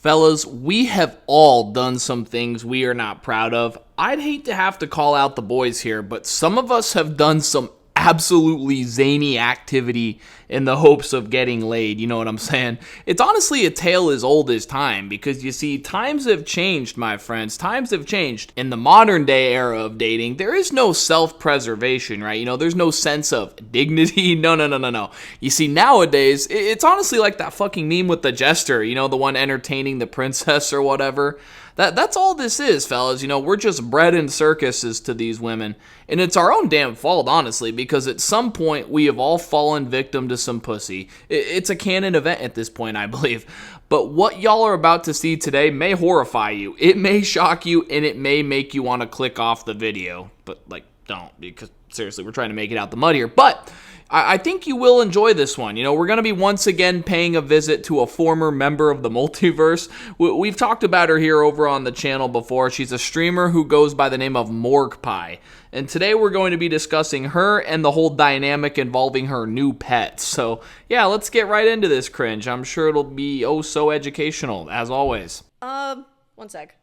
Fellas, we have all done some things we are not proud of. I'd hate to have to call out the boys here, but some of us have done some absolutely zany activity in the hopes of getting laid, you know what I'm saying? It's honestly a tale as old as time, because you see, times have changed, my friends. Times have changed. In the modern day era of dating, there is no self-preservation, right? You know, there's no sense of dignity. No. You see, nowadays, it's honestly like that fucking meme with the jester, you know, the one entertaining the princess or whatever. That's all this is, fellas. You know, we're just bred in circuses to these women. And it's our own damn fault, honestly, because at some point we have all fallen victim to some pussy. It's a canon event at this point, I believe. But what y'all are about to see today may horrify you. It may shock you, and it may make you want to click off the video. But, like, don't, because seriously, we're trying to make it out the mud here. But I think you will enjoy this one. You know, we're going to be once again paying a visit to a former member of the multiverse. We've talked about her here over on the channel before. She's a streamer who goes by the name of Morgpie. And today we're going to be discussing her and the whole dynamic involving her new pets. So, yeah, let's get right into this cringe. I'm sure it'll be oh so educational, as always. One sec.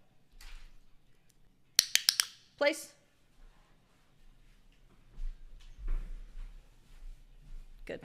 Place. Good.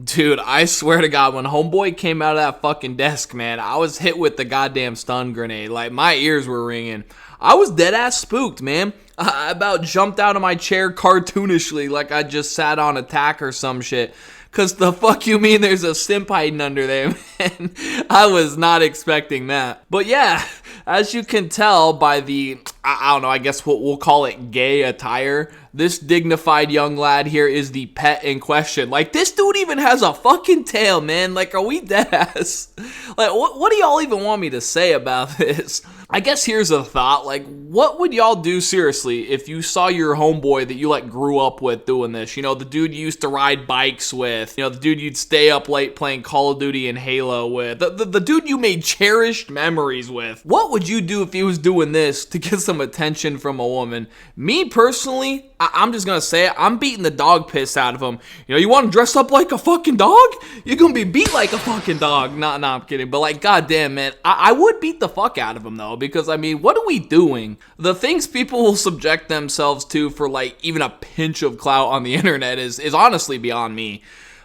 Dude, I swear to God, when homeboy came out of that fucking desk, man, I was hit with the goddamn stun grenade. Like, my ears were ringing. I was dead ass spooked, man. I about jumped out of my chair cartoonishly like I just sat on attack or some shit. Cause the fuck you mean there's a simp hiding under there, man? I was not expecting that. But yeah, as you can tell by the, I don't know, I guess what we'll call it gay attire, this dignified young lad here is the pet in question. Like, this dude even has a fucking tail, man. Like, are we dead ass? Like, what do y'all even want me to say about this? I guess here's a thought. Like, what would y'all do seriously if you saw your homeboy that you, like, grew up with doing this? You know, the dude you used to ride bikes with. You know, the dude you'd stay up late playing Call of Duty and Halo with. The dude you made cherished memories with. What would you do if he was doing this to get some attention from a woman? Me, personally, I'm just gonna say it, I'm beating the dog piss out of him. You know, you want to dress up like a fucking dog? You're gonna be beat like a fucking dog. Nah, I'm kidding. But, like, goddamn, man, I would beat the fuck out of him, though, because, I mean, what are we doing? The things people will subject themselves to for, like, even a pinch of clout on the internet is honestly beyond me.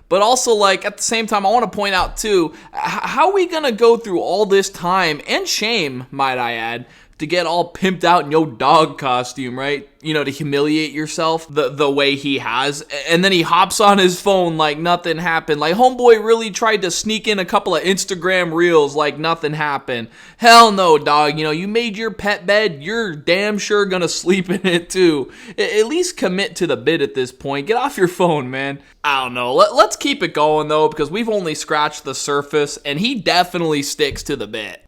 But also, like, at the same time, I want to point out, too, how are we gonna go through all this time, and shame, might I add, to get all pimped out in your dog costume, right? You know, to humiliate yourself the way he has. And then he hops on his phone like nothing happened. Like, homeboy really tried to sneak in a couple of Instagram reels like nothing happened. Hell no, dog. You know, you made your pet bed, you're damn sure gonna sleep in it too. At least commit to the bit at this point. Get off your phone, man. I don't know. Let's keep it going, though, because we've only scratched the surface, and he definitely sticks to the bit.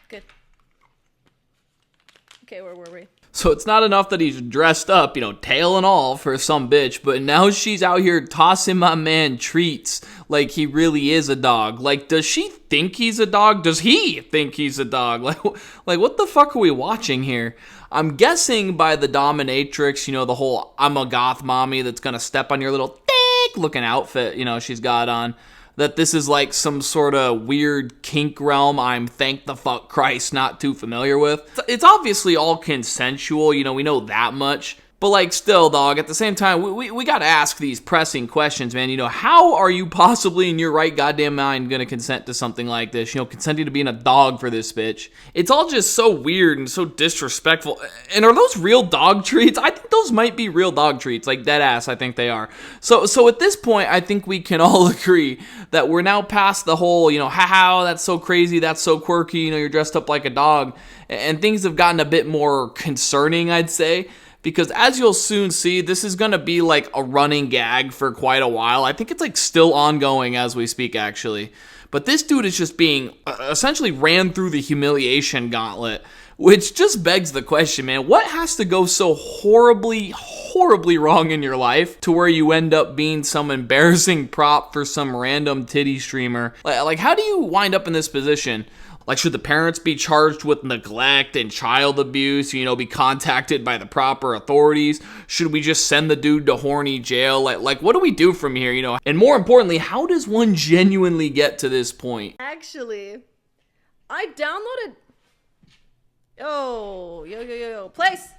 Good. Okay, where were we? So it's not enough that he's dressed up, you know, tail and all for some bitch, but now she's out here tossing my man treats like he really is a dog. Like, does she think he's a dog? Does he think he's a dog? Like what the fuck are we watching here? I'm guessing by the dominatrix, you know, the whole I'm a goth mommy that's gonna step on your little thick looking outfit, you know, she's got on. That this is like some sort of weird kink realm I'm, thank the fuck Christ, not too familiar with. It's obviously all consensual, you know, we know that much. But, like, still, dog, at the same time, we gotta ask these pressing questions, man. You know, how are you possibly in your right goddamn mind gonna consent to something like this? You know, consenting to being a dog for this bitch. It's all just so weird and so disrespectful. And are those real dog treats? I think those might be real dog treats. Like, dead ass, I think they are. So at this point, I think we can all agree that we're now past the whole, you know, haha, that's so crazy, that's so quirky, you know, you're dressed up like a dog. And things have gotten a bit more concerning, I'd say. Because as you'll soon see, this is going to be like a running gag for quite a while. I think it's like still ongoing as we speak, actually. But this dude is just being essentially ran through the humiliation gauntlet, which just begs the question, man, what has to go so horribly wrong in your life to where you end up being some embarrassing prop for some random titty streamer? Like, how do you wind up in this position? Like, should the parents be charged with neglect and child abuse, be contacted by the proper authorities? Should we just send the dude to horny jail? Like what do we do from here, And more importantly, how does one genuinely get to this point? Actually, I downloaded... Yo. Place.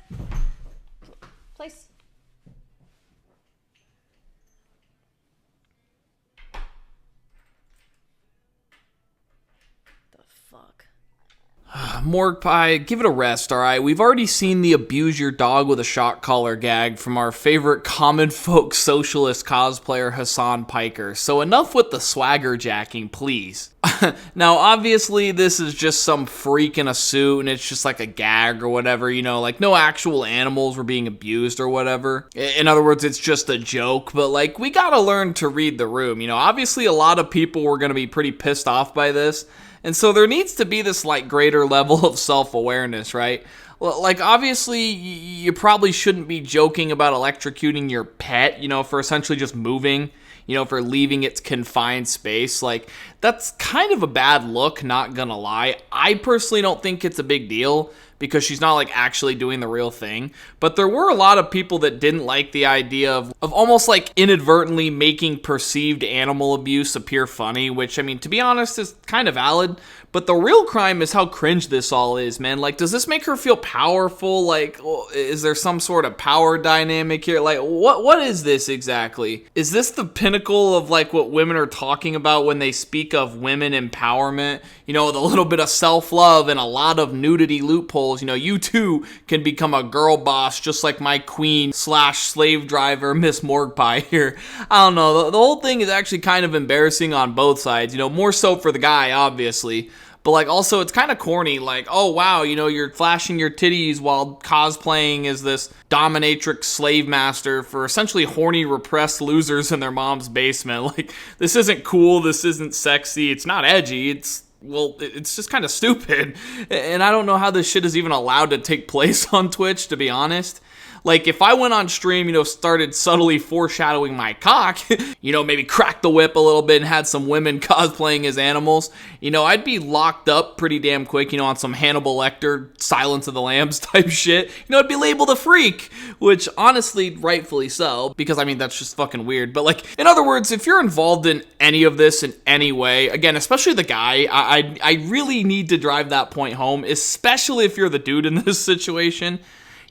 Fuck. Morgpie, give it a rest, alright? We've already seen the abuse your dog with a shock collar gag from our favorite common folk socialist cosplayer Hassan Piker, so enough with the swagger jacking, please. Now, obviously, this is just some freak in a suit, and it's just like a gag or whatever, like no actual animals were being abused or whatever. In other words, it's just a joke, but like, we gotta learn to read the room, Obviously, a lot of people were gonna be pretty pissed off by this, and so there needs to be this like greater level of self-awareness, right? Well, like obviously you probably shouldn't be joking about electrocuting your pet, for essentially just moving, for leaving its confined space. Like that's kind of a bad look, not gonna lie. I personally don't think it's a big deal because she's not like actually doing the real thing. But there were a lot of people that didn't like the idea of almost like inadvertently making perceived animal abuse appear funny, which I mean, to be honest, is kind of valid. But the real crime is how cringe this all is, man. Like, does this make her feel powerful? Like, is there some sort of power dynamic here? Like, what is this exactly? Is this the pinnacle of like what women are talking about when they speak of women empowerment? With a little bit of self-love and a lot of nudity loopholes, you too can become a girl boss just like my queen / slave driver, Miss Morgpie here. I don't know. The whole thing is actually kind of embarrassing on both sides, more so for the guy, obviously. But like also it's kind of corny, like, oh wow, you're flashing your titties while cosplaying as this dominatrix slave master for essentially horny repressed losers in their mom's basement. Like, this isn't cool, this isn't sexy, it's not edgy, it's just kind of stupid. And I don't know how this shit is even allowed to take place on Twitch, to be honest. Like, if I went on stream, started subtly foreshadowing my cock, maybe cracked the whip a little bit and had some women cosplaying as animals, I'd be locked up pretty damn quick, on some Hannibal Lecter, Silence of the Lambs type shit. I'd be labeled a freak, which honestly, rightfully so, because I mean, that's just fucking weird. But like, in other words, if you're involved in any of this in any way, again, especially the guy, I really need to drive that point home, especially if you're the dude in this situation.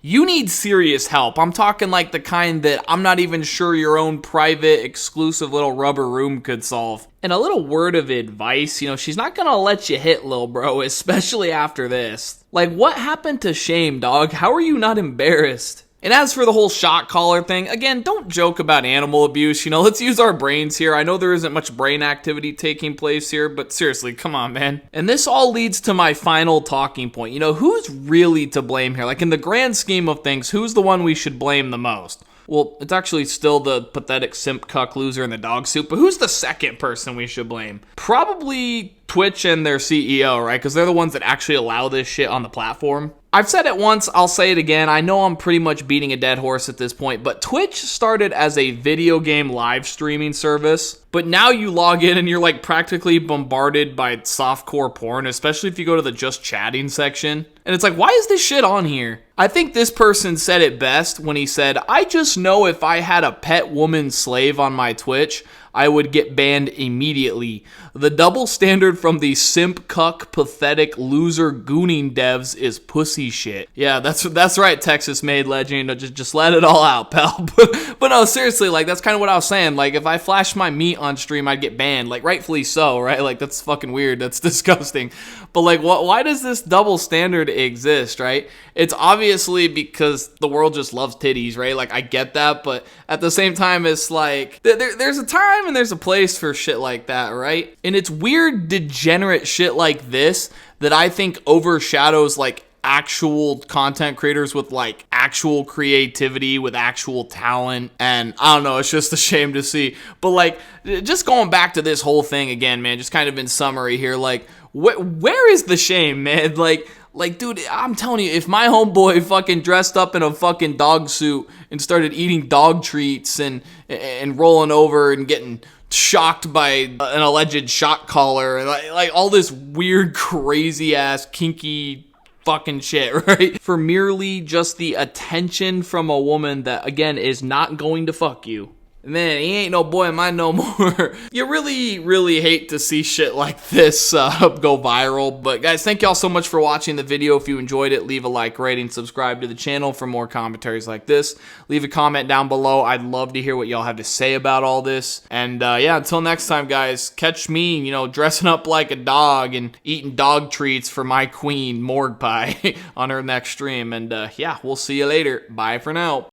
You need serious help. I'm talking like the kind that I'm not even sure your own private, exclusive little rubber room could solve. And a little word of advice, she's not gonna let you hit, lil bro, especially after this. Like, what happened to shame, dog? How are you not embarrassed? And as for the whole shock collar thing, again, don't joke about animal abuse, let's use our brains here. I know there isn't much brain activity taking place here, but seriously, come on, man. And this all leads to my final talking point. Who's really to blame here? Like, in the grand scheme of things, who's the one we should blame the most? Well, it's actually still the pathetic simp cuck loser in the dog suit, but who's the second person we should blame? Probably Twitch and their CEO, right? Because they're the ones that actually allow this shit on the platform. I've said it once, I'll say it again. I know I'm pretty much beating a dead horse at this point, but Twitch started as a video game live streaming service, but now you log in and you're like practically bombarded by softcore porn, especially if you go to the just chatting section. And it's like, why is this shit on here? I think this person said it best when he said, I just know if I had a pet woman slave on my Twitch, I would get banned immediately. The double standard from the simp cuck pathetic loser gooning devs is pussy shit. Yeah, that's right, Texas made legend. Just let it all out, pal. But no, seriously, like that's kind of what I was saying. Like if I flashed my meat on stream, I'd get banned. Like rightfully so, right? Like that's fucking weird. That's disgusting. But like, why does this double standard exist, right? It's obviously because the world just loves titties, right? Like I get that, but at the same time, it's like there's a time and there's a place for shit like that, right? And it's weird, degenerate shit like this that I think overshadows like actual content creators with like actual creativity, with actual talent. And I don't know, it's just a shame to see. But like, just going back to this whole thing again, man, just kind of in summary here, like where is the shame, man? Like, dude, I'm telling you, if my homeboy fucking dressed up in a fucking dog suit and started eating dog treats and rolling over and getting shocked by an alleged shot caller, like all this weird, crazy ass, kinky fucking shit, right? For merely just the attention from a woman that, again, is not going to fuck you. Man, he ain't no boy of mine no more. You really, really hate to see shit like this go viral. But guys, thank y'all so much for watching the video. If you enjoyed it, leave a like, rating, subscribe to the channel for more commentaries like this. Leave a comment down below. I'd love to hear what y'all have to say about all this. And yeah, until next time, guys, catch me, you know, dressing up like a dog and eating dog treats for my queen, Morgpie, on her next stream. And yeah, we'll see you later. Bye for now.